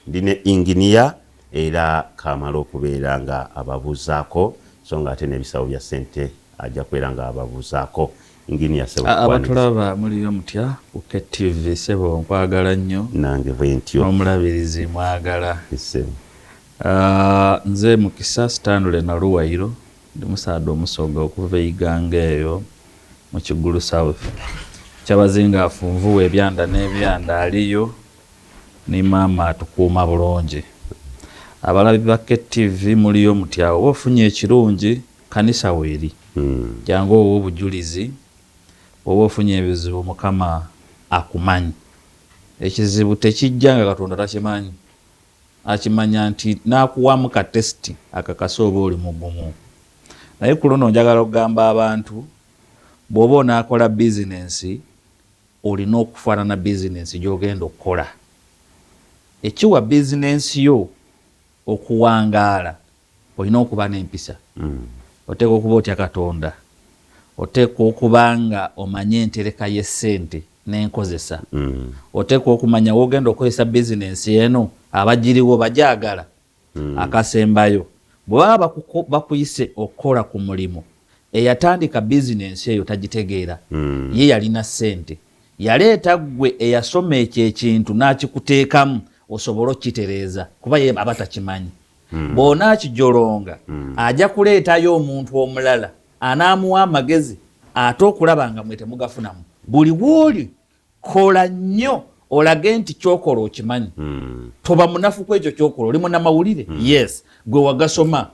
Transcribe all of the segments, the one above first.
ndine engineer era kamala okubeera nga ababuuzaako so nga ate n'ebisawo bya ssente ajja kubeera nga ababuuzaako. Engineer Sebo abatulaba muliyo mutya ku KTV Sebo nkwagala nnyo nange bwe ntyo omulabirizi mwagala Sebo. Nze Mukisa Stanley Naluwairo ndi musaadde omusoga okuva Iganga eyo mu Kigulu South kyabazinga afunvuwa ebyanda n'ebyanda aliyo ni maama atukuuma bulungi. Abalabi ba KTV muliyo mutya oba ofunye ekirungi kanisa weeri jangu owo obujulizi oba ofunye ebizibu Mukama akumanyi. Ekizibu tekijja nga Katonda takimanyi, akimanya nti nakuwamu ka testi akakasa oba oli mugumu. Naye ku luno njagala okugamba abantu bw'oba onaakola bizinensi olina okufaanana bizinensi gy'ogenda okukola. Ekiwa bizinensi yo okuwangaala olina okuba n'empisa. Oteeka okuba otya Katonda, oteeka okuba nga omanye entereka y'essente n'enkozesa. Oteeka okumanya wogenda okukozesa bizinensi eno abagiriwo bajagala. Akasembayo bwe baba bakuyise okukola ku mulimu eyatandika bizinensi eyo tagitegeera, ye yalina ssente, yaleeta gwe eyasoma ekyo ekintu n'akikuteekamu osobole okitereeza kuba ye aba takimanyi. Bw'onaakijolonga ajja kuleetayo omuntu omulala anaamuwa amagezi ate okulaba nga mwe temugafunamu. Buli w'oli kola nnyo olage nti kyokola okimanyi. Toba munafu ku ekyo kyokola, oli munnamawulire. Yes, gwe wagasoma.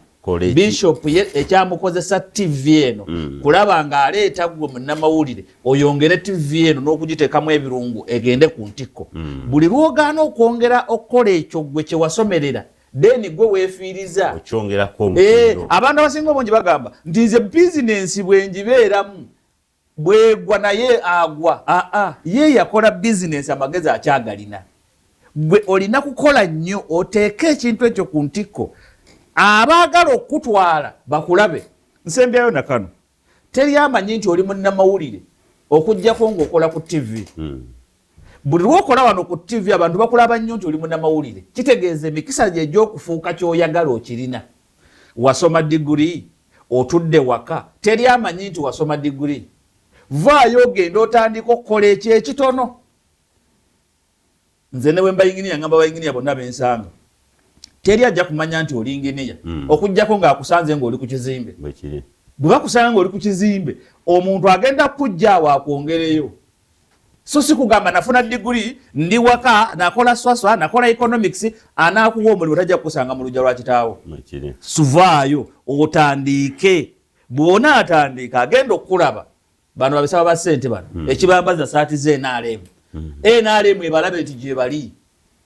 Bishop ekyamukozesa TV eno kulaba nga aleeta gwe munnamawulire oyongere TV eno n'okugiteekamu ebirungu egende ku ntikko. Buli lwogaana okwongera okukola ekyo gwe kye wasomerera deni gwe weefiiriza okyongerako abantu abasinga obungi bagamba nti nze bizinensi bwe njibeeramu bwegwa naye agwa. Ye yakola bizinensi amagezi akyagalina. Gwe olina kukola nnyo oteeke ekintu ekyo ku ntikko. Abaagala okutwala bakulabe. Nsembyayo na kano teri amanyi nti oli munnamawulire okuggyako ng'okola ku TV. Buli lwokola wano ku TV abantu bakulaba nnyo nti oli munnamawulire, kitegeeza emikisa gye egy'okufuuka ky'oyagala okirina. Wasoma diguri, otudde waka, teri amanyi nti wasoma diguri. Vaayo ogenda otandika okukola ekyo ekitono. Nze ne bwe mba inginiya ngamba bayinginiya bonna bensanga teri ajja kumanya nti oli inginiya okuggyako ng'akusanze ng'oli ku kizimbe. Bwe bakusanga ng'oli ku kizimbe omuntu agenda kujja awo akwongereyo. So si kugamba nafuna diguri ndi waka nakola swaswa nakola economics anaakuwa omulimu tajja kusanga mu lujja lwa kitaawo. Suvaayo otandike. Bw'ona atandika agenda okulaba bano babisaba ba ssente bano ekibambaza saati ze NRM. NRM ebalabe nti gye bali.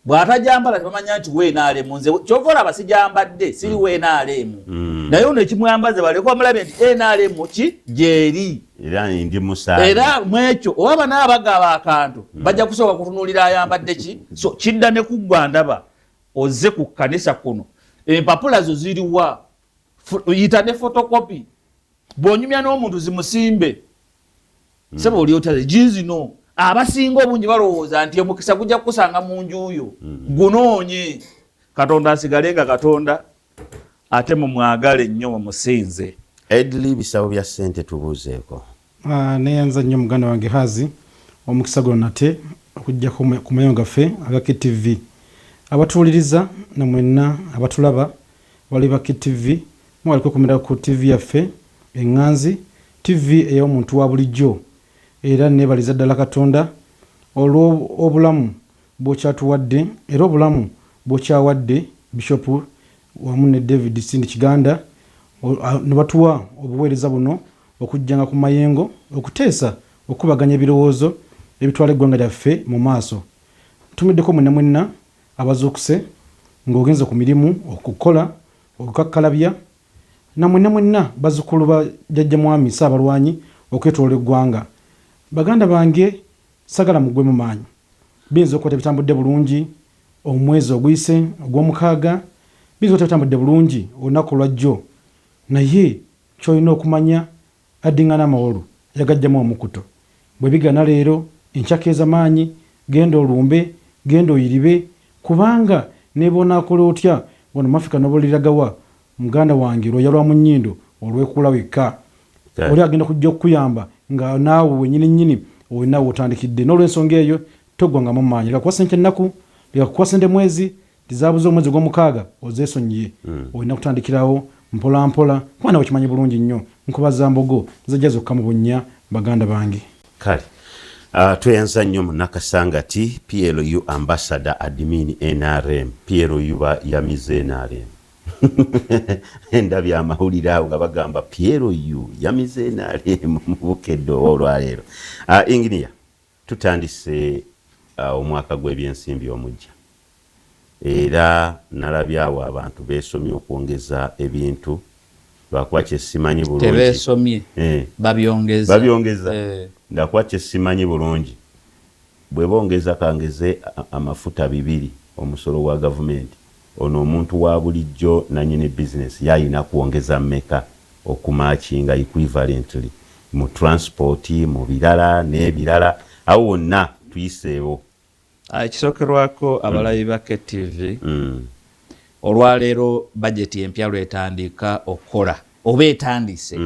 Bw'atajambala tebamanya nti we NRM nze kyova olaba sijambadde siri we NRM. Naye ono ekimuyambaze baleko bamulabe nti NRM ki gyeri. Era ndi musaale. Era mwekyo oba n'abagaba akantu bajja kusooka kutunuulira ayambadde ki. So kidda ne kuggwa ndaba ozze ku kanisa kuno empapula zo ziriwa yita ne photocopy bw'onyumya n'omuntu zimusimbe. Sebo oli otale jizino abasinga obungi balowooza nti omukisa gujja kukusanga mu njuyo gunoonye. Katonda asigale nga Katonda ate mumwagale nnyo mumusinze. Edli bisabo bya ssente tubuuzeeko. Neyanza nnyo muganda wange Hazi omukisa guno nate okujja ku mayo gaffe aga KTV. Abatuwuliriza na mwenna abatulaba bali ba KTV mwaliko kumira ku TV yaffe Enganzi TV ey'omuntu wa bulijjo. Era nebaliza ddala Katonda olw'obulamu bw'okyatuwadde era obulamu bw'okyawadde Bishop wamu ne David Sindi Kiganda ne batuwa obuweereza buno okujjanga ku mayengo okuteesa okubaganya ebirowoozo ebitwala eggwanga lyaffe mu maaso. Tumiddeko mwenna abazuukuse ng'ogenze ku mirimu okukola okukakkalabya na mwenna bazzukulu ba jjajja mwami Ssaabalwanyi okwetoola eggwanga. Baganda bange sagala mugwe mu maanyi. Binza okuba tebitambudde bulungi omwezi oguyise ogw'omukaaga, binza okuba tebitambudde bulungi olunaku lwajjo, naye ky'olina okumanya addiŋŋana amawolu yagajjamu omukuto. Bwe bigana leero enkyaka ez'amaanyi genda olumbe genda oyiribe kubanga nebona akola otya wano mafika noboliragawa muganda wange lwa mu nnyindo olwekula wekka oli agenda kujja okuyamba nga naawe wenyini nyini owenawe otandikidde n'olwensonga eyo togwanga mu maanyi leka kuwa sente ennaku leka kuwa sente mwezi tizabuza omwezi gw'omukaaga ozeesonyiye olina kutandikirawo mpola mpola kuba nawe kimanyi bulungi nnyo nkubaza mbogo zajja zokka mu bunnya baganda bange kale tweyanza nnyo munakasangati PLU ambassador admin NRM PLU yamize NRM endabya amawulire awo nga bagamba PLU yamize NRM mu bukedde olwaleero. Engineer, tutandise omwaka gw'ebyensimbi omujja era nalabyawo abantu beesomye okwongeza ebintu lwakuba kyesimanyi bulungi tebeesomye babyongeza ndakuba kyesimanyi bulungi bwe bongeza kangeze amafuta 2 omusolo wa gavumenti ono omuntu wa bulijjo nanyini business yayina kuongeza mmeka okumakinga equivalently mu transport mu birala n'ebirala awo wonna tuyiseewo. Ekisookerwako abalabi ba KTV olwaleero bajeti empya lwetandika okukola oba etandise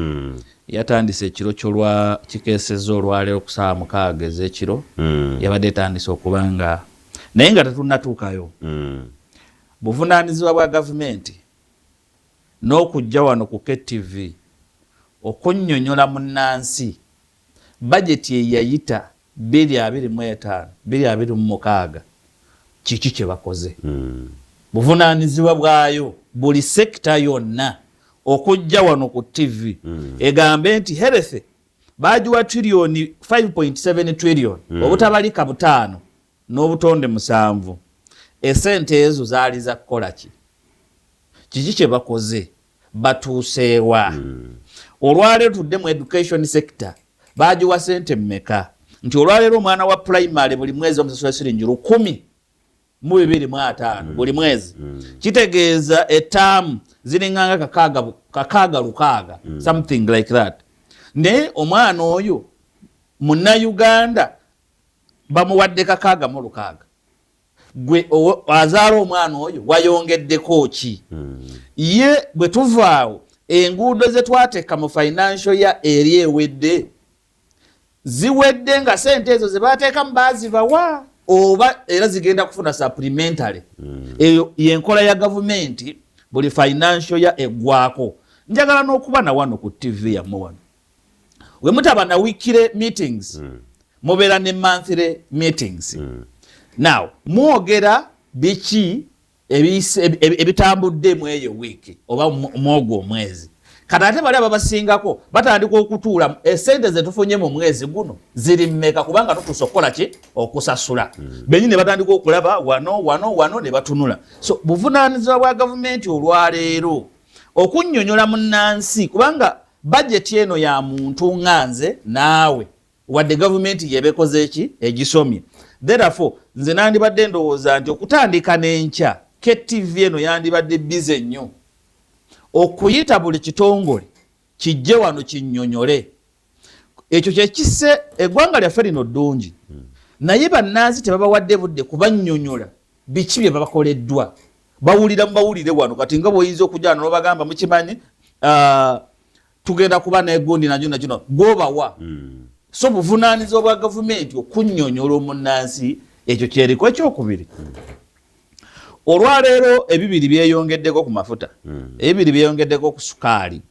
yatandise ekiro kyolwa kikeeseza olwaleero ku ssaawa 6 ez'ekiro yabadde etandise okubanga naye nga tetunnatuukayo buvunaanyizibwa bwa gavumenti n'okujja wano ku KTV okunnyonnyola munnansi bajeti eyayita 2025-2026 kiki kye bakoze buvunaanyizibwa bwayo buli sekita yonna okujja wano ku TV egambe nti health bagiwa trillioni 5.7 trillion obutabalika 5 n'obutonde 7 esente ezo zaali za kukola kiki kye bakoze batuuseewa olwaleero tudde mu education sector bagiwa sente mmeka nti olwaleero omwana wa primary buli mwezi omusasula siringi 1,250 buli mwezi kitegeeza etaamu ziringanga kakaaga lukaaga something like that naye omwana oyo munnauganda bamuwadde kakaaga mu lukaaga gwe azaala omwana oyo wayongeddeko ki ye bwe tuvaawo enguudo ze twateeka mu financial ya eri ewedde ziwedde nga sente ezo ze baateekamu baazibawa oba era zigenda kufuna supplementary eyo yenkola ya gavumenti buli financial ya eggwako. Njagala n'okuba na wano ku TV yammwe wano we mutaba na weekly meetings mubeera ne monthly meetings now mwogera biki ebitambudde mu eyo wiiki oba mwogwo omwezi kati ate bali ababasingako batandika okutuula esente ze tufunye mu mwezi guno ziri mmeka kubanga tukusokola ki okusasula benyini batandika okulaba wano ne batunula. So buvunaanyizibwa bwa gavumenti olwaleero okunnyonnyola munnansi kubanga bajeti eno ya muntu nganze naawe wadde gavumenti yebekoze eki egisomye. Therefore nze nandibadde ndowooza nti okutandika n'enkya KTV eno yandibadde bize nnyo okuyita buli kitongole kijje wano kinnyonyole ekyo kyekisse eggwanga lyaffe lino ddungi naye bannansi tebabawadde budde kubannyonnyola biki bye babakoleddwa bawulira mubawulire wano kati nga bw'oyinza okujja wano n'obagamba mukimanyi tugenda kuba n'egundi nakino gwobawa. So buvunaanyizibwa bwa gavumenti okunnyonnyola omunnansi ekyo kyeriko ekyokubiri. Olwaleero ebibiri byeyongeddeko ku mafuta ebibiri byeyongeddeko ku sukaali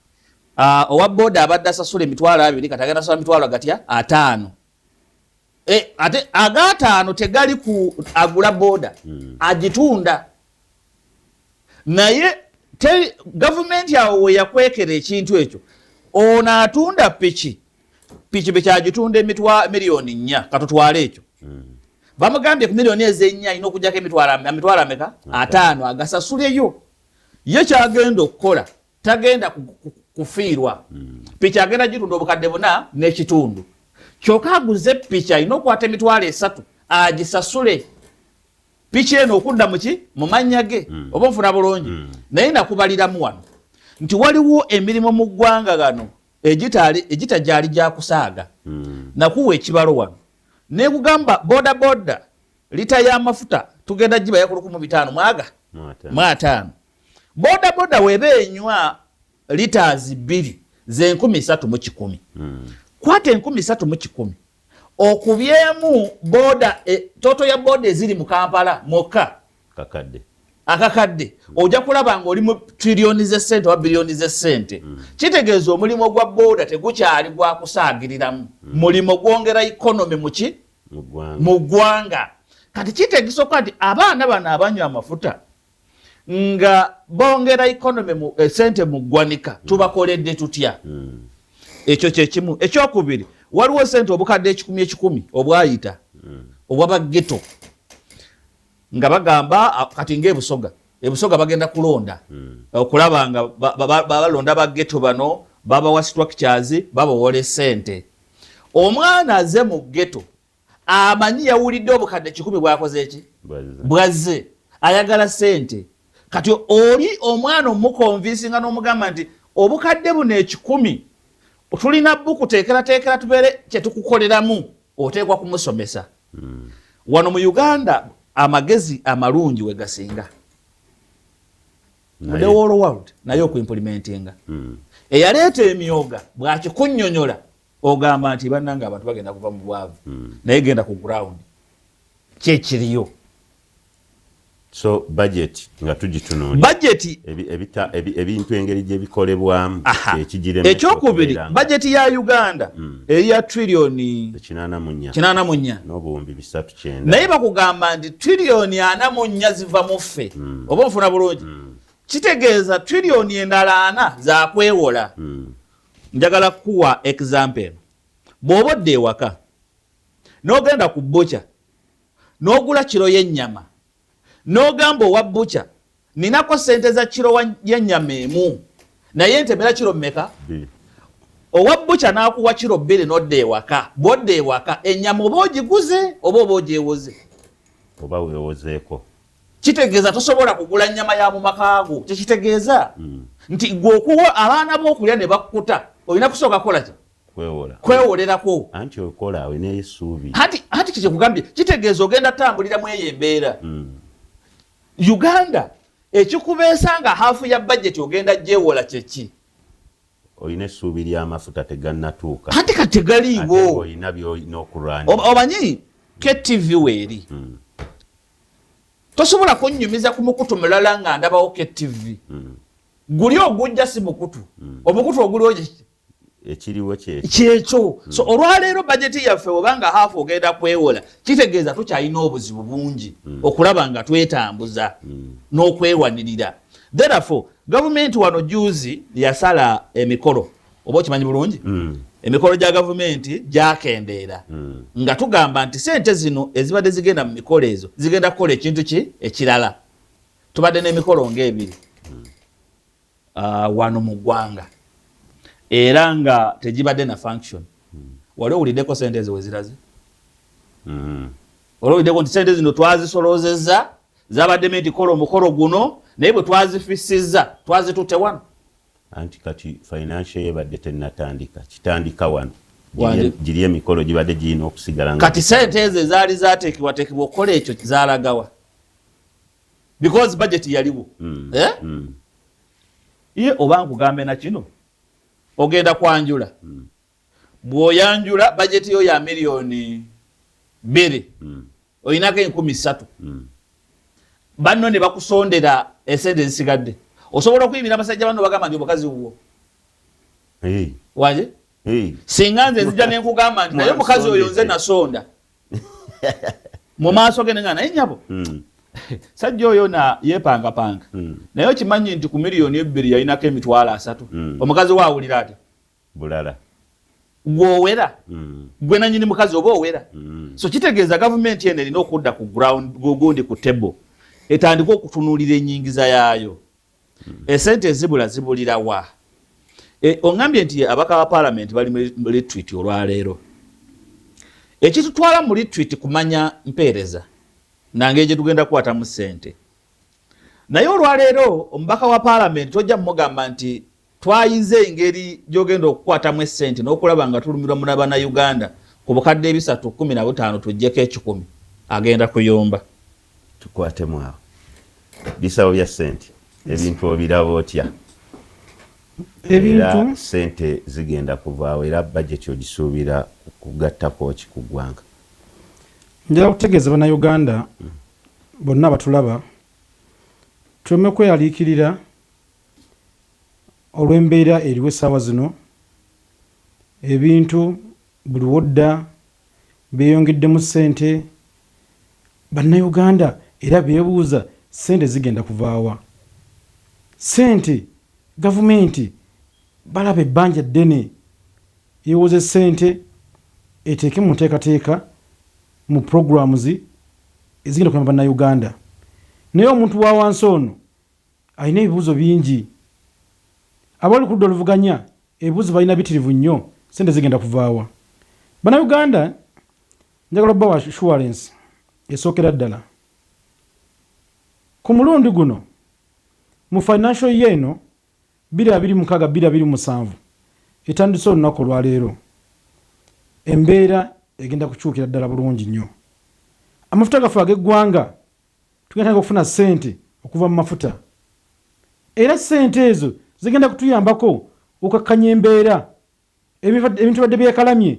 owa booda abadde asasula $200 kati agenda asasula mitwalo gatya 5 ate aga 5 tegali ku agula booda agitunda naye gavumenti awo we yakwekera ekintu ekyo ono atunda piki bekyagitunda miliyoni 4 katutwala ekyo bamugambye ku miliyoni ez'ennya alina okujjako emitwalo ameka 5 agasasuleyo ye kyagenda okukola tagenda kufiirwa piki agenda gitunda obukadde 4 n'ekitundu kyokka aguze piki alina okukwata emitwalo 3 agisasule piki eno okudda mu mannya ge oba nfuna bulungi naye nakubaliramu wano nti waliwo emirimu mu ggwanga gano egitajali gya kusaaga nakuwa ekibalo wano nekugamba boda lita y'amafuta tugenda giba ya 15 mwaga 5 boda weba enywa liters 2 ze 3,110 kwata 3,110 okubyemu boda toto ya boda eziri mu Kampala moka akakadde ojja kulaba nga oli mu trillioni ze sente wa bilioni ze sente kitegeeza omulimu gwa boda tegukyali gwa kusaagiriramu mulimo gwongera economy mu ggwanga kati kitegeeza nti abaana bano abanywa amafuta nga bongera economy mu sente mu ggwanika tubakoledde tutya ekyo kyekimu ekyokubiri waliwo sente obukadde 10,000 obwayita obw'abageto nga bagamba kati ebusoga bagenda kulonda okulaba nga balonda bageto bano babawa structures babawola sente omwana aze mu geto amanyi yawulidde obukadde 10 bwakoze eki bwazze ayagala sente kati oli omwana omukonvinsinga n'omugamba nti obukadde buno 10 tulina buku teekera tubeere kyetukukoleramu oteekwa kumusomesa wano mu Uganda amagezi amalungi we gasinga the whole world naye okuimplementinga eyaleeta emyoga bwakikunnyonnyola ogamba nti bannanga abantu bagenda kuva mu bwavu naye genda ku ground kyekiriyo so budget nga tugitunuulira budget ebintu engeri gye bikolebwamu ekigirema ekyokubiri budget ya Uganda eya trillioni 84 n'obuwumbi 309 naye bakugamba nti trillioni 44 ziva mu ffe oba nfuna bulungi kitegeeza trillioni endala 4 za kwewola njagala kuwa example bw'oba odda ewaka n'ogenda ku butcher n'ogula kiro y'ennyama n'ogamba owa butcher ninako sente za kiro y'ennyama emu naye ntemera kiro mmeka owa butcher n'akuwa kiro 2 n'odda ewaka bw'odda ewaka ennyama oba ogiguze oba ogyewoze oba weewozeeko kitegeeza tosobola kugula nnyama ya mu makaago tekitegeeza nti gwe okuwa abaana b'okulya ne bakkuta olina kusooka kukola ki kwewolerako anti okola awe n'esuubi anti kyekugambye kitegeeza ogenda tambuliramu eyo embeera Uganda ekikubeesa nga haafu ya budget ogenda gyewola kyeki olina essuubi ly'amafuta tegannatuuka anti kati tegaliiwo olina byolina okulwanya omanyi KTV weeri tosobola kunnyumiza ku mukutu mulala nga ndabawo KTV guli ogujja si mukutu omukutu oguliwo ekiriwo kyekyo so olwaleero bajeti yaffe obanga haafu ogenda kwewola kitegeeza tukyalina obuzibu bungi okulaba nga twetambuza n'okwewanirira therefore gavumenti wano juzi yasala emikolo oba okimanyi bulungi emikolo gya gavumenti gyakendeera nga tugamba nti sente zino ezibadde zigenda mu mikolo ezo zigenda kukola ekintu ekirala tubadde n'emikolo ng'ebiri wano mu ggwanga era nga tegibadde na function wali owuliddeko sente ezo weziraze wali owuliddeko nti sente zino twazisolozezza zabadde menti kola omukolo guno naye bwe twazifisizza twazitutte wano anti kati financial yebadde tennatandika kitandika wano giri emikolo gibadde girina okusigala kati sente ezo ezaali zateekebwateekebwa okukola ekyo zaalagawa because budget yaliwo ye oba nkugambe na kino ogenda kwanjula bw'oyanjula budget yo ya milioni 2 olinako 13,000 banno ne bakusondera esente ezisigadde osobola okuyimira abasajja banno bagamba nti omukazi wuwo wanje singa nze nzija nenkugamba nti naye omukazi oyo nze nasonda mu maaso ge nenga naye nyabo sajja oyo yeepangapanga naye okimanyi nti ku milioni 2 yalinako emitwalo 3 omukazi waawulira ati bulala gwowera gwe nanyini mukazi oba owera so kitegeeza gavumenti eno erina okudda ku ground gundi ku table etandika okutunuulira enyingiza yaayo esente zibulira wa ongambye nti abaka ba parliament bali mu retreat olwaleero ekitutwala mu retreat kumanya mpeereza nange gye tugenda kukwatamu ssente naye olwaleero omubaka wa parliament tojja mugamba nti twayize engeri gy'ogenda okukwatamu essente n'okulaba nga tulumirwa mu bannayuganda ku bukadde 315 tuggyeko 10 agenda kuyomba tukwatemu awo bisawo bya ssente ebintu obiraba otya ebintu ssente zigenda kuvaawo era budget ogisuubira kugattako ki ku ggwanga njala kutegeeza bannayuganda bonna batulaba tuleme kweyaliikirira olw'embeera eriwo essaawa zino ebintu buli wodda beeyongeddemu ssente bannayuganda era beebuuza ssente zigenda kuvaawa ssente gavumenti balaba ebbanja ddene yeewoze ssente eteeke mu nteekateeka mu programs ezigenda kuyamba bannayuganda naye omuntu wa wansi ono alina ebibuuzo bingi abali ku ludda oluvuganya ebibuuzo balina bitirivu nnyo ssente zigenda kuvaawa bannayuganda njagala obba wa assurance esookera ddala ku mulundi guno mu financial year eno 2026-2027 etandise olunaku olwaleero embeera egenda kukyukira ddala bulungi nnyo amafuta gaffe ag'eggwanga tugenda okufuna ssente okuva mu mafuta era ssente ezo zigenda kutuyambako okukakkanya embeera ebintu badde byekalamye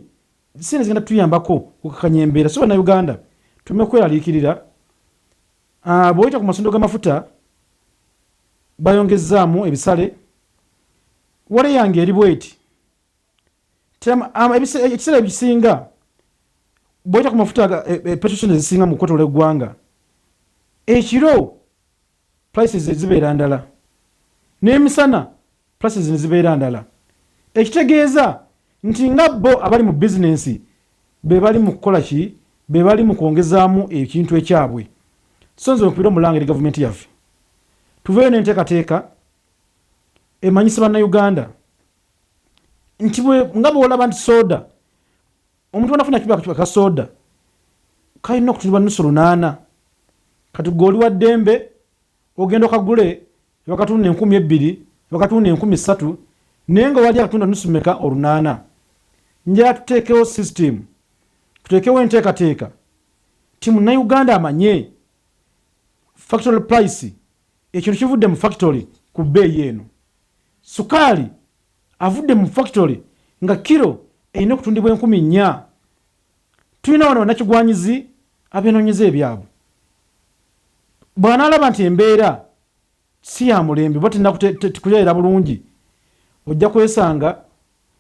ssente zigenda kutuyambako okukakkanya embeera so bannayuganda tuleme kweraliikirira bw'oyita ku masundiro g'amafuta bayongezaamu ebisale wale yange eri bweti ekiseera ebisinga bw'oyita ku mafuta petrol ezisinga mu kkoto ly'eggwanga ekiro prices zibeera ndala n'emisana prices ne zibeera ndala ekitegeeza nti nga bo abali mu bizinensi be bali mu kukola ki be bali mu kwongezaamu ekintu ekyabwe so nze nkubira omulanga eri gavumenti yaffe tuveeyo n'enteekateeka emanyisa bannayuganda nti nga bwolaba nti soda omuntu wanafuna kiba ka soda kalina okutundibwa nusu 8 kati goli wa ddembe ogenda okagule bakatunda 2,000 bakatunda 3,000 naye nga wali akatunda nusu meka 8 njala tuteekewo system tuteekewo enteekateeka ti munnayuganda amanye factory price ekintu kivudde mu factory ku bbeeyi eno sukaali avudde mu factory nga kiro erina okutundibwa 4,000 tulina wano bannakigwanyizi abeenoonyeza ebyabwe bw'anaalaba nti embeera si ya mulembe bo tekuleera bulungi ojja kwesanga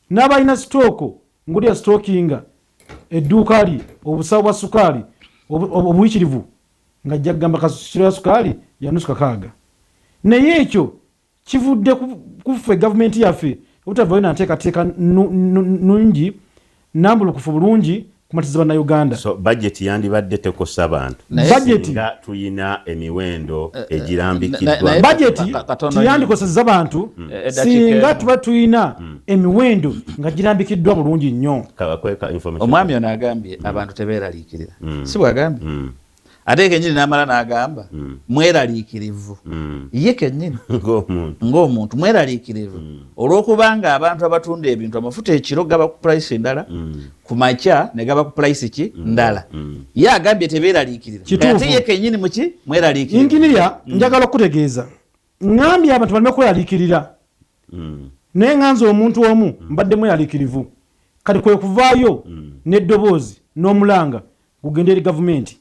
n'abalina sitooko ngulya sitookinga edduuka lye obusawo bwa sukaali obuyitirivu nga jja kugamba kasukiro ya sukaali yanusu 6 naye ekyo kivudde kuffe gavumenti yaffe obutavaayo nanteekateeka nungi nambulukufu bulungi kumatiza bannayuganda so budget yandibadde tekosa bantu nga tuyina emiwendo egirambikiddwa budget tiyandikoseza bantu singa tuba tuyina emiwendo nga girambikiddwa bulungi nnyo omwami ono agambye abantu tebeeraliikirira si bwagambye ate kenyini n'amala n'agamba mweraliikirivu ye kenyini ng'omuntu mweraliikirivu olw'okubanga abantu abatunda ebintu amafuta ekiro gaba ku price ndala ku makya ne gaba ku price ki ndala ye agambye tebeeraliikirira ate ye kenyini muki mweraliikirivu inginiya njagala okutegeeza ngambye abantu baleme kweraliikirira naye nganze omuntu omu mbadde mweraliikirivu kati kwe kuvaayo n'eddoboozi n'omulanga kugenda eri gavumenti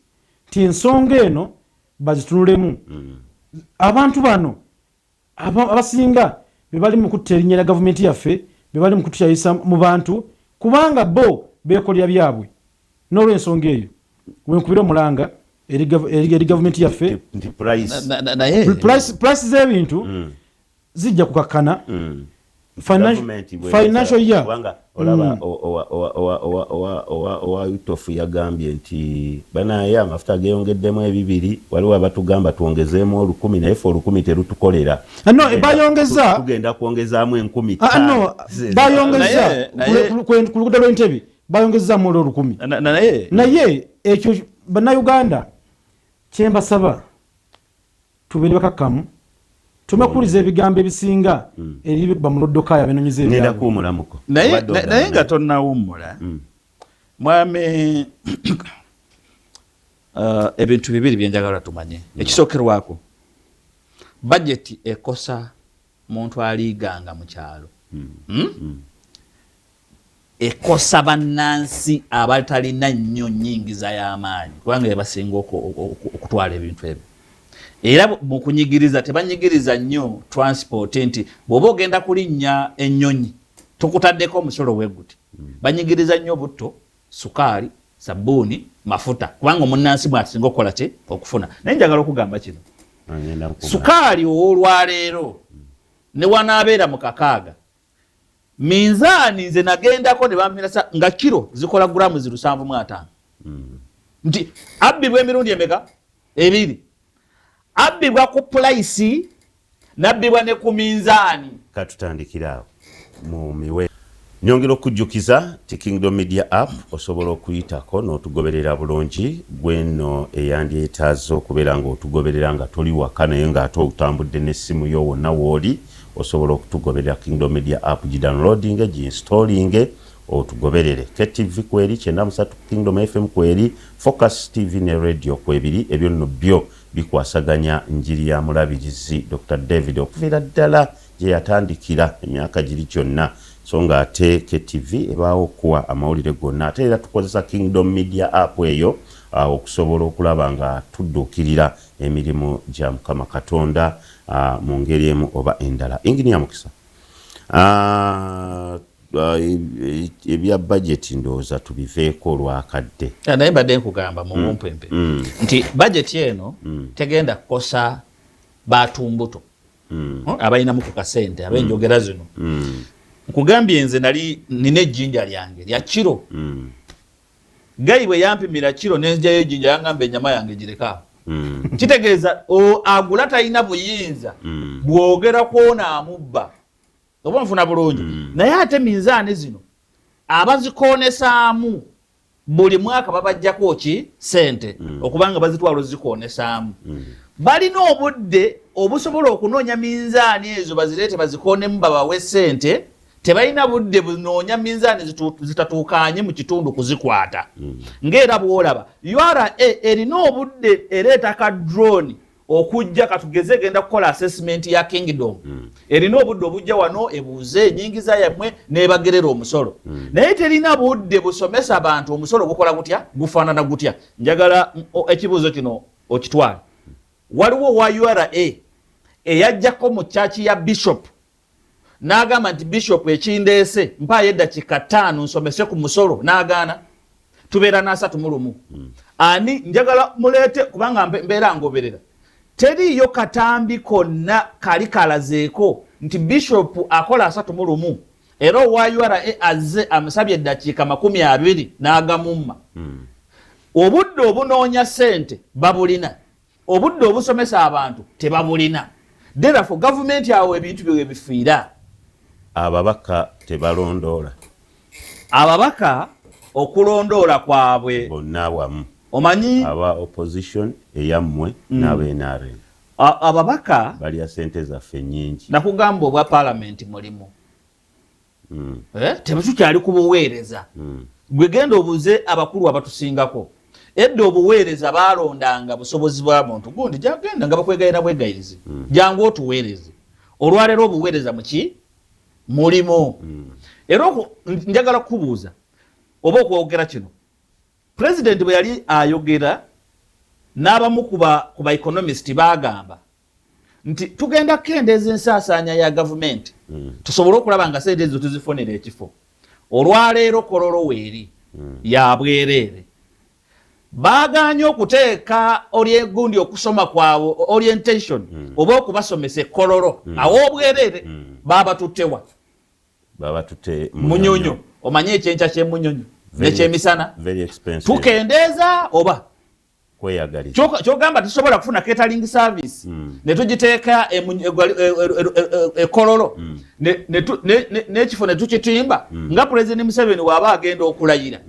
ti ensonga eno bazitunulemu abantu bano abasinga bebali mu kutta erinnya lya gavumenti yaffe bebali mu kutukyayisa mu bantu kubanga bo beekolera byabwe n'olw'ensonga eyo wenkubira omulanga eri gavumenti yaffe price z'ebintu zijja kukakkana financial year olaba owa utofu yagambye nti banaye amafuta geyongeddemu 2 waliwo abatugamba tuongezeemu 10 naye fe 10 terutukolera bayongeza tugenda kuongezaamu 10 bayongeza ku luguudo lw'Entebbe bayongezaamu 10 naye ekyo bannayuganda kyembasaba tubeere bakakkamu tumakuliza ebigambo ebisinga eriba mu loddokaya benoonyeza ebyabwe naye nga tonnawummula mwami ebintu bibiri byenjagala tumanye ekisookerwako budget ekosa muntu aliganga mu kyalo ekosa bannansi abatalina nnyo nnyingiza y'amaanyi kubanga basinga okutwala ebintu ebyo era mu kunyigiriza tebanyigiriza nnyo transport nti bw'oba ogenda kulinnya ennyonyi tukutaddeko omusolo w'egguti banyigiriza nnyo butto sukaali sabbuuni mafuta kubanga omunnansi bw'asinga okukola ki okufuna naye njagala okugamba kino sukaali ow'olwaleero ne wanaabeera mu kakaaga minzaani nze nagendako ne bampisa nga kiro zikola gulamu 750 nti abbibwa emirundi emeka 2 abbibwa ku pulayisi nabbibwa ne ku minzaani katutandikira awo mu miwe nyongera okujjukiza ti Kingdom Media app osobola okuyitako n'otugoberera bulungi gweno eyandiyetaaza okubeera ng'otugoberera nga toli waka naye ng'ate otambudde n'essimu yo wonna wooli osobola okutugoberera Kingdom Media app gidownloading ginstalling otugoberere KTV kweri 93 Kingdom FM kweri Focus TV ne radio kwebiri ebyo nno byo bikwasaganya njiri ya mulabirizi Dr. David okuviira ddala gye yatandikira emyaka giri gyonna so nga ate KTV ebaawo okuwa amawulire gonna ate era tukozesa Kingdom Media app eyo okusobola okulaba nga tudduukirira emirimu gya Mukama Katonda mu ngeri emu oba endala. Engineer Mukisa, ebya budget ndowooza tubiveeko olwakadde. Naye mbadde nkugamba mu bumpempe nti budget eno tegenda kukosa batumbuto abalinamu ku kasente abenjogera zino. Nkugambye nze nina ejjinja lyange lya kiro gayi bwe yampimira kiro nenjayo ejjinja yangamba ennyama yange gireka kitegeeza agula talina buyinza bwogera kwona amubba oba nfuna bulungi naye ate minzaani zino abazikoonesaamu buli mwaka babajjako ki sente okubanga bazitwala zikoonesaamu balina obudde obusobola okunoonya minzaani ezo bazireete bazikoonemu babawe sente tebalina budde bunoonya minzaani zitatuukanye mu kitundu kuzikwata ng'era bw'olaba URA erina obudde ereeta ka drone okujja katugeze genda kukola assessment ya Kingdom erina obudde obujja wano ebuuze enyingiza yammwe n'ebagerera omusolo naye terina budde busomesa abantu omusolo gukola gutya gufaanana gutya. Njagala ekibuuzo kino okitwale. Waliwo wa URA eyajjako mu chaachi ya Bishop n'agamba nti Bishop ekindeese mpaayo eddakiika 5 nsomese ku musolo n'agaana tubeera na 3 ani njagala muleete kubanga mbeera ngoberera teriyo katambi konna kali kalazeeko nti Bishop akola 3 era owa URA azze amusabye eddakiika 20 n'agamumma obudde obunoonya sente babulina obudde obusomesa abantu tebabulina. Therefore government yawe ebintu byo ebifiira ababaka tebalondoola ababaka okulondoola kwabwe bonna wamu omanyi aba opposition eyammwe n'abenare ababaka balya sente zaffe nnyingi nakugamba obwa parliament mulimu tebutukyali kubuweereza gwe genda obuze abakulu abatusingako edda obuweereza balondanga busobozi bwa muntu gundi jagenda nga bakwegayira bwegayirizi jangu otuweereze olwaleero obuweereza muki mulimo era njagala kubuuza oba okwogera kino president bwe yali ayogera n'abamu ku ba economist bagamba nti tugenda kukendeeza ensaasaanya ya gavumenti tusobole okulaba nga sente ezo tuzifunira ekifo. Olwaleero kololo weeri ya bwereere baganye okuteeka gundi okusoma kwabwe orientation oba okubasomesa kololo awo obwereere babatuttewa babatutte munyonyo omanye ekyenkya ky'emunyonyo nekyemisana tukendeeza oba kweyagaliza kyogamba tusobola kufuna catering service ne tugiteeka ekololo n'ekifo ne tukitimba nga President Museveni waaba agenda okulayira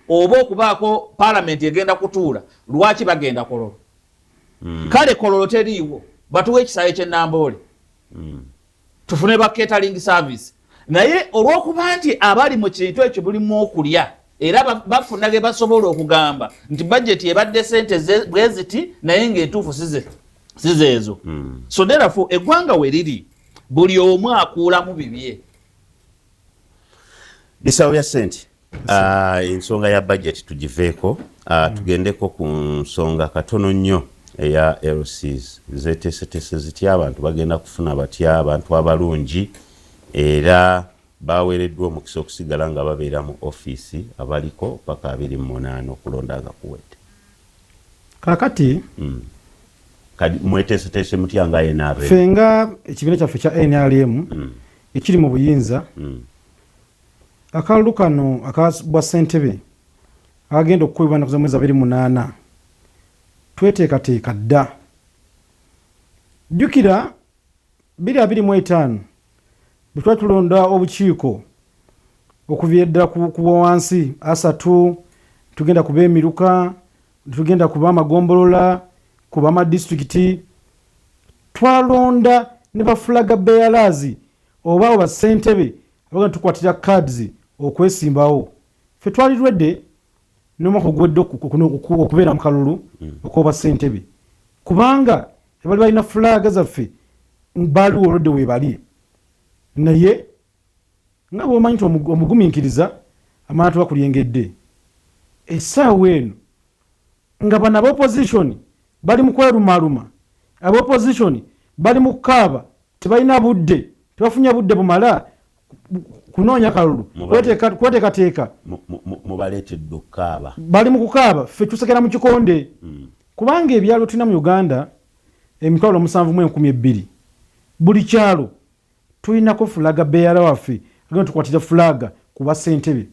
oba okubaako parliament egenda kutuula lwaki bagenda kololo kale kololo teriiwo batuwa ekisaawe ky'ennamboole tufune ba catering service naye olw'okuba nti abali mu kintu ekyo bulimu okulya era bafuna ge basobola okugamba nti budget ebadde sente bweziti naye ng'entuufu size sizeezo so therefore eggwanga we liri buli omu akuulamu bibye bisawo ya sente ensonga ya budget tugiveeko tugendeko ku nsonga katono nnyo eya LCs zeteesetese zitya abantu bagenda kufuna batya abantu abalungi era baweereddwa omukisa okusigala nga babeera mu ofiisi abaliko paka 28 okulonda nga kuwedde kakati kadi mweteeseteese mutya nga NRM ffe nga ekibiina kyaffe kya NRM ekiri mu buyinza akalulu kano akabwa ssentebe akagenda okukubibwa ennaku za mwezi 28 tweteekateeka dda jjukira 2025 bwe twali tulonda obukiiko okuva ddala ku wansi asatu tugenda kuba emiruka tugenda kuba amagombolola kuba amadisitulikiti twalonda ne bafulaga bearers oba abo bassentebe abagenda tukwatira cards okwesimbawo ffe twali lwedde n'omwaka ogwedde okubeera mu kalulu okw'oba ssentebe kubanga ebali balina fulaga zaffe baaliwo olwedde weebali naye nga bw'omanyi nti omugumiikiriza amala tubakulyengedde essaawa eno nga bano ab'opposition bali mu kwerumaluma ab'opposition bali mu kukaaba tebalina budde tebafunye budde bumala kunoonya kalulu kweteekateeka mubaleetedde okukaaba bali mu kukaaba ffe tusekera mu kikonde kubanga ebyalo tulina mu Uganda 7,200 buli kyalo tulinako fulaga beera waffe agenda tukwatira fulaga ku bassentebe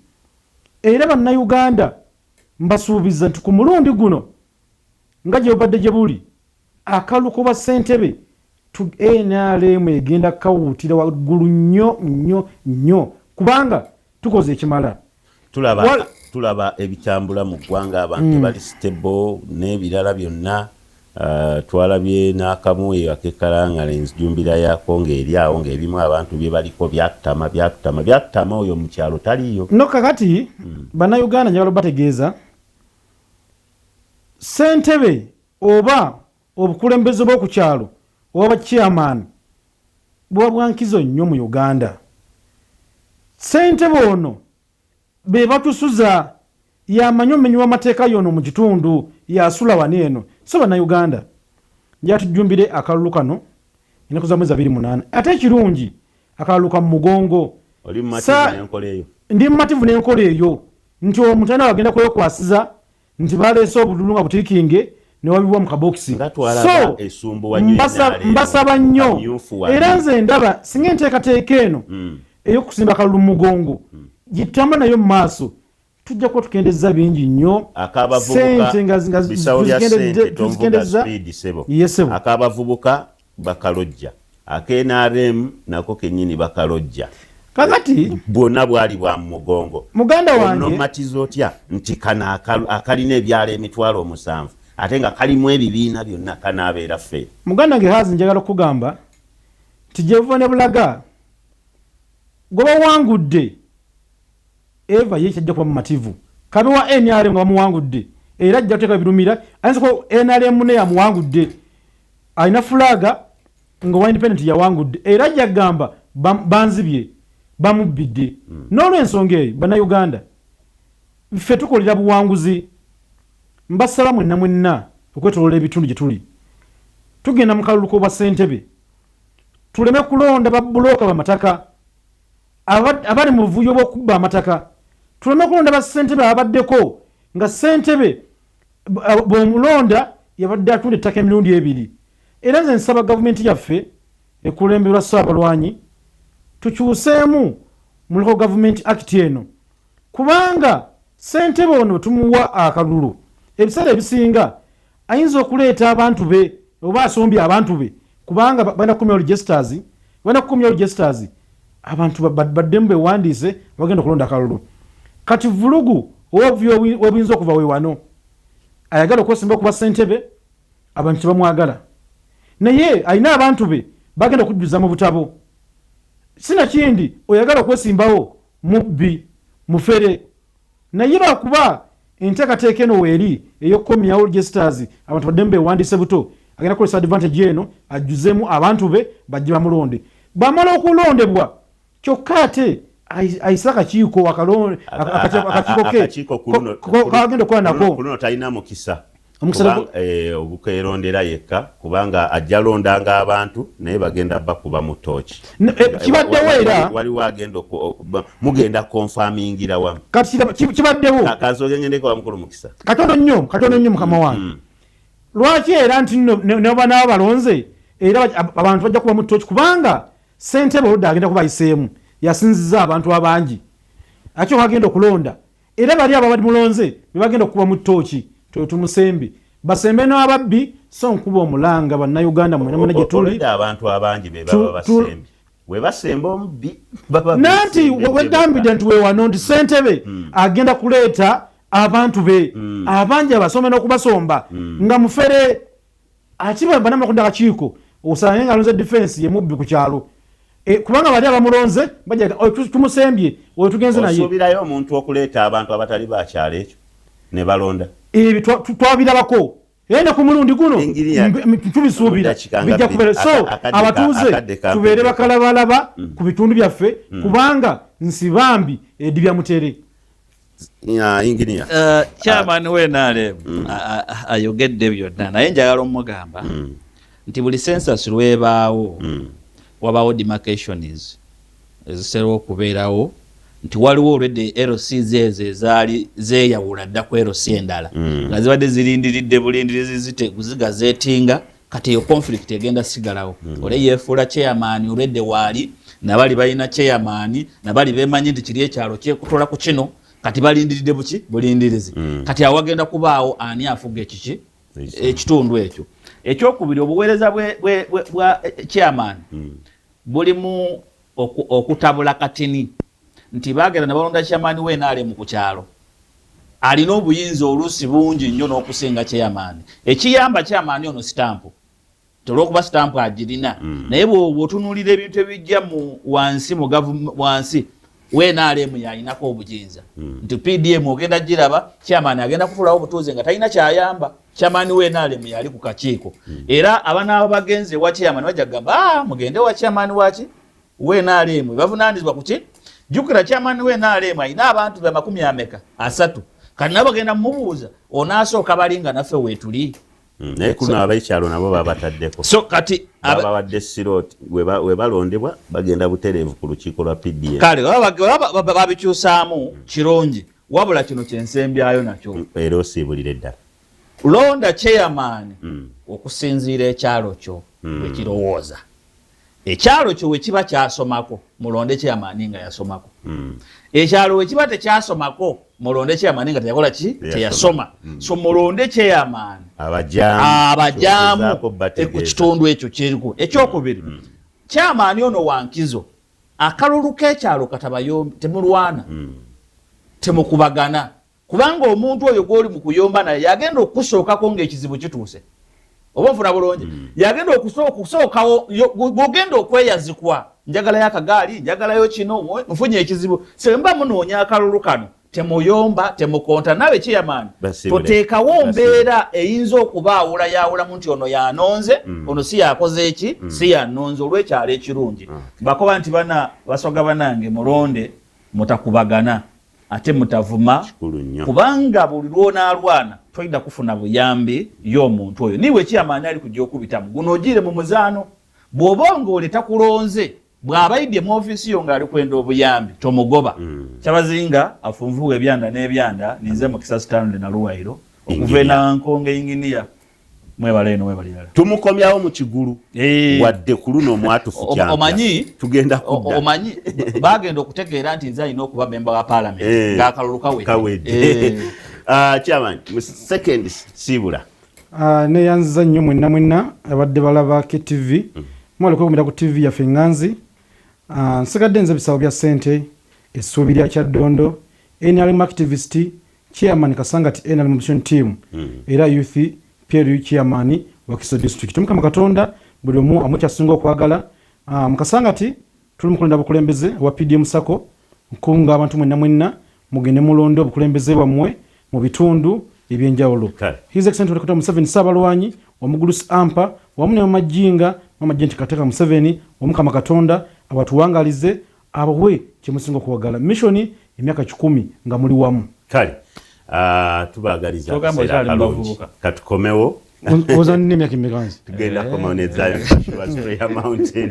era bannayuganda mbasuubiza nti ku mulundi guno nga gye bubadde gye buli akalu ku bassentebe NRM egenda kawuutira waggulu nnyo kubanga tukoze ekimala tulaba ebitambula mu ggwanga abantu bali stable n'ebirala byonna twalabye n'akamu akekkalangala enjumbira yaako ng'eri awo ng'ebimu abantu bye baliko byakutama oyo mu kyalo taliyo no kakati bannayuganda njagala bategeeza ssentebe oba obukulembeze bw'oku kyalo oba chairman bwa bwankizo nnyo mu Uganda ssentebe ono be batusuza yamanyi omenywa amateeka yono mu kitundu yasula wano eno so bannayuganda njatujumbire akalulu kano ennaku za mwezi 28 ate ekirungi akalulu ka mu mugongo ndi mumativu n'enkola eyo nti omuntu alina bagenda kwekwasiza nti baleese obululu nga butiikinge newabibwa mu kabokisi so mbasaba nnyo era nze ndaba singa enteekateeka eno ey'okusimba akalulu mu mugongo gitamba nayo mu maaso tujja kuba tukendeza bingi nnyo sente nga tuzikendeza yesebo akabavubuka bakalojja akenarem nako kenyini bakalojja kakati bwonna bwali bwa mugongo muganda wange onomatiza otya nti kana akalina ebyalo 7,000 ate nga kalimu ebibiina byonna kanaabeera ffe muganda wange hazi njagala okugamba nti gyebuva ne bulaga gwe bawangudde eva ye kyajja kuba mumativu kabe wa NRM nga bamuwangudde era ajja kuteeka birumira ayinza ko NRM ne yamuwangudde alina fulaga nga wa independent yawangudde era ajja kugamba banzibye bamubbidde n'olw'ensonga eyo bannayuganda ffe tukolera buwanguzi mbasala mwenna okwetoloola ebitundu gye tuli tugenda mu kalulu k'obwa ssentebe tuleme kulonda babulooka bamataka abali mu buvuyo bw'okubba amataka tuleme kulonda bassentebe abaddeko nga ssentebe bw'omulonda yabadde atunda ettaka emirundi 2 era nze nsaba gavumenti yaffe ekulemberwa Ssaabalwanyi tukyuseemu mu Local Government Act eno kubanga ssentebe ono tumuwa akalulu ebiseera ebisinga ayinza okuleeta abantu be oba asombye abantu be kubanga balina kukumya registers abantu baddemu bewandiise bagenda okulonda akalulu kati vulugu obuyinza okuva wewano ayagala okwesimba okuba ssentebe abantu tebamwagala naye alina abantu be bagenda okujjuza mu butabo sinakindi oyagala okwesimbawo mubbi mufere naye lwakuba enteekateeka eno weeri ey'okukomyawo registers abantu baddemu bewandiise buto agenda kukozesa advantage eno ajuzemu abantu be bajje bamulonde. Bamala okulondebwa kyokka ate ayisa akakiiko akakiiko kagenda okukola nako kuno talina mukisa obukeerondera yekka kubanga ajja londanga abantu naye bagenda bakuba mu tooki. Kibaddewo era waliwo agenda mugenda konfamingira wamu kati kibaddewo kazogengendeko wamukulu mukisa katono nnyo mukama wange. Lwaki era nti noba nabo balonze era abantu bajja kuba mu tooki kubanga ssentebe oludde agenda kuba ayiseemu yasinziza abantu abangi akyo bagenda okulonda era bali abo abali mulonze bebagenda okuba mu tooki tumusembi basembe n'ababbi so nkuba omulanga bannayuganda mwena gye tuli abantu abangi be baba basembi we basemba omubbi nanti wedambidde nti wewano nti ssentebe agenda kuleeta abantu be abangi abasome n'okubasomba nga mufere akiba banamakonda akakiiko osange nga alonze defense ye mubbi ku kyalo kubanga bali abamulonze bajja tumusembye oyo tugenze naye osobirayo omuntu okuleeta abantu abatali bakyalo ekyo ne balonda ebyo twabirabako ene ku mulundi guno tubisuubira bijja kubeera so abatuuze tubeere bakalabalaba ku bitundu byaffe kubanga nsibambi edibya mutere. Chairman w'NRM ayogedde byonna naye njagala omugamba nti buli census lwebaawo wabaawo demarcations ezisera okubeerawo nti waliwo olwedde LCs ezo ezaali zeeyawula dda ku LC endala nga zibadde zirindiridde bulindirizi ziteguziga zeetinga kati eyo conflict egenda sigalawo ole yeefuula chairman olwedde waali nabali balina chairman nabali beemanyi nti kiri ekyalo kyekutola ku kino kati balindiridde buki bulindirizi kati awagenda kubaawo ani afuga ekiki ekitundu ekyo. Ekyokubiri obuweereza bwa chairman bulimu okutabula katini nti bagenda ne balonda chairman w'NRM ku kyalo alina obuyinza oluusi bungi nnyo n'okusinga chairman. Ekiyamba chairman ono sitampu olw'okuba sitampu agirina naye bw'otunuulira ebintu ebijja wansi w'NRM yalinako obuyinza nti PDM ogenda giraba chairman agenda kufuulawo obutuuze nga talina kyayamba. Chairman w'NRM yali ku kakiiko era abana bagenze wa chairman bajja kugamba mugende wa chairman waki w'NRM bavunaanyizibwa ku ki. Jukira chairman w'NRM alina abantu be 30 kati nabo bagenda mumubuuza onaasooka balinga naffe weetuli naye kuno abakyalo nabo babataddeko so kati babawadde siroti we balondebwa bagenda butereevu ku lukiiko lwa PDM kale babikyusaamu kirungi wabula kino kyensembyayo nakyo era osiibulire ddala londa chairman okusinziira ekyalo kyo wekirowooza ekyalo kyo wekiba kyasomako mulonde chairman nga yasomako ekyalo wekiba tekyasomako mulonde chairman nga teyakola ki teyasoma so mulonde chairman abajaamu ku kitundu ekyo kyeriku. Ekyokubiri chairman ono wankizo akalulu k'ekyalo katabayombi temulwana temukubagana kubanga omuntu oyo gwoli mu kuyomba naye yagenda okusookako ng'ekizibu kituuse oba nfuna bulungi yagenda okusookawo gwogenda okweyazikwa njagala y'akagaali njagalayo kino nfunye ekizibu semba munoonya akalulu kano temuyomba temukonta nawe chairman toteekawo mbeera eyinza okubaawula yaawulamu nti ono yanonze ono si yakoze eki si yanonze olw'ekyalo ekirungi bakoba nti bana basoga banange mulonde mutakubagana ate mutavuma kubanga buli lwonaalwana tolina kufuna buyambi y'omuntu oyo niwe chairman ali kujja okubitamu guno ogire mu muzaano bw'oba ng'oli takulonze bw'abayidde mu ofiisi yo ng'ali kwenda obuyambi tomugoba kyabazinga afunvuwa ebyanda n'ebyanda ninze mu Kisasi Stanley Naluwairo okuva Nankonge inginiya mwebale eno mwebalirala tumukomyawo mu kigulu wadde ku luno omwatufu kyampa omanyi tugenda kudda omanyi bagenda okutegeera nti nze alina okuba memba wa parliament ng'akalulu kawedde chairman second siibula neyanziza nnyo mwenna abadde balaba KTV mwali kwegumira ku TV yaffe Nganzi. Nsigadde nze bisabo bya ssente essuubi lya Kyaddondo NRM activist chairman Kasangati NRM mission team era youth peer chairman wa Kiso district. Mukama Katonda buli omu amukyasinga okwagala Mukasangati tuli mukulenda bukulembeze wa PDM Sako nkunga abantu mwenna mugende mulondo obukulembeze bwamwe mu bitundu ebyenjawulo. His Excellency Dr. Museveni Ssabalwanyi omugulusi ampa wamu ne Majinga mama Jenti Kateka Museveni omukama Katonda abatuwangalize abawe kyemusinga okuwagala missioni emyaka 10 nga muli wamu kale tubagaliza katukomewo ozanne emyaka emeganzi tugenda komawo ne Zion Prayer Mountain